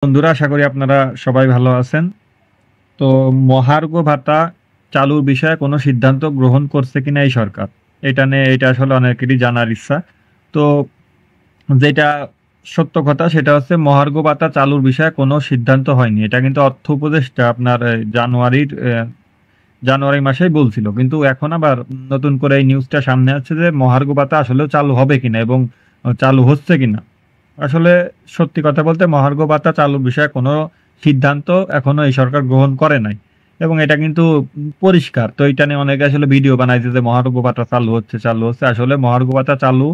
বন্ধুরা, আশা করি আপনারা সবাই ভালো আছেন। তো মহার্ঘ ভাতা চালুর বিষয়ে কোনো সিদ্ধান্ত গ্রহণ করছে কিনা এই সরকার? এটা আসলে অনেকেরই জানার ইচ্ছা। তো যেটা সত্য কথা সেটা হচ্ছে মহার্ঘ ভাতা চালুর বিষয়ে কোনো সিদ্ধান্ত হয়নি। এটা কিন্তু অর্থ উপদেষ্টা আপনার জানুয়ারি মাসেই বলছিল। কিন্তু এখন আবার নতুন করে এই নিউজটা সামনে আসছে যে মহার্ঘ ভাতা আসলেও চালু হবে কিনা এবং চালু হচ্ছে কিনা। আসলে সত্যি কথা বলতে মহার্ঘ ভাতা চালুর বিষয়ে কোনো সিদ্ধান্ত এখনো এই সরকার গ্রহণ করে নাই। এবং এটা কিন্তু পরিষ্কার। তো এইটা নিয়ে অনেকে আসলে ভিডিও বানাইছে যে মহার্ঘ ভাতা চালু হচ্ছে, চালু হচ্ছে। আসলে মহার্ঘ ভাতা চালু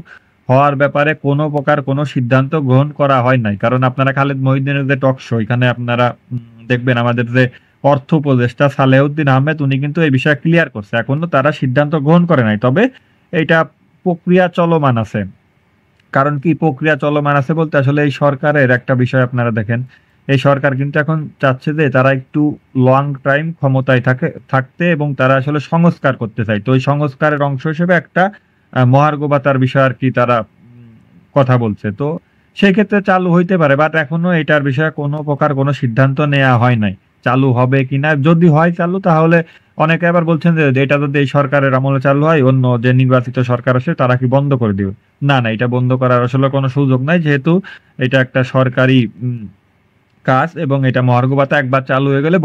হওয়ার ব্যাপারে কোনো প্রকার কোনো সিদ্ধান্ত গ্রহণ করা হয় নাই। কারণ আপনারা খালেদ মহিউদ্দিনের যে টক শো এখানে আপনারা দেখবেন আমাদের যে অর্থ উপদেষ্টা সালেহউদ্দিন আহমেদ উনি কিন্তু এই বিষয়ে ক্লিয়ার করছে। এখনো তারা সিদ্ধান্ত গ্রহণ করে নাই। তবে এইটা প্রক্রিয়া চলমান আছে। কারণ কি প্রক্রিয়া চলমান আছে বলতে আসলে এই সরকারের একটা বিষয় আপনারা দেখেন। এই সরকার কিন্তু এখন চাচ্ছে যে তারা একটু লং টাইম ক্ষমতায় থাকতে এবং তারা আসলে সংস্কার করতে চায়। তো এই সংস্কারের অংশ হিসেবে একটা মহার্ঘ ভাতার বিষয় আরকি তারা কথা বলছে। তো সেক্ষেত্রে চালু হইতে পারে। বাট এখনো এটার বিষয়ে কোনো প্রকার কোনো সিদ্ধান্ত নেয়া হয় নাই। চালু হবে কিনা? যদি হয় চালু তাহলে অনেকে আবার বলছেন যে এটা যদি এই সরকারের আমলে চালু হয় অন্য যে নির্বাচিত সরকার আসে তারা কি বন্ধ করে দিবে? না, এটা বন্ধ করার আসলে কোনো সুযোগ নাই। যেহেতু এটা একটা সরকারি কাজ এবং এটা মহার্ঘ ভাতা একবার চালু হয়ে গেলে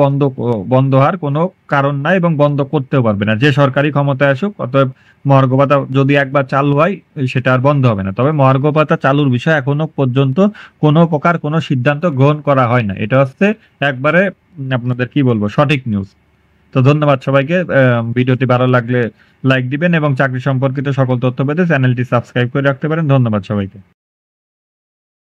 বন্ধ হওয়ার কোনো কারণ নাই এবং বন্ধ করতেও পারবে না। যে সরকারই ক্ষমতায় আসুক অতএব মহার্ঘ ভাতা যদি একবার চালু হয় সেটা আর বন্ধ হবে না। তবে মহার্ঘ ভাতা চালুর বিষয়ে এখনো পর্যন্ত কোনো প্রকার কোনো সিদ্ধান্ত গ্রহণ করা হয় না। এটা হচ্ছে একবারে আপনাদের কি বলবো সঠিক নিউজ। তো ধন্যবাদ সবাইকে। ভিডিওটি ভালো লাগলে লাইক দিবেন এবং চাকরি সম্পর্কিত সকল তথ্য পেতে চ্যানেলটি সাবস্ক্রাইব করে রাখতে পারেন। ধন্যবাদ সবাইকে।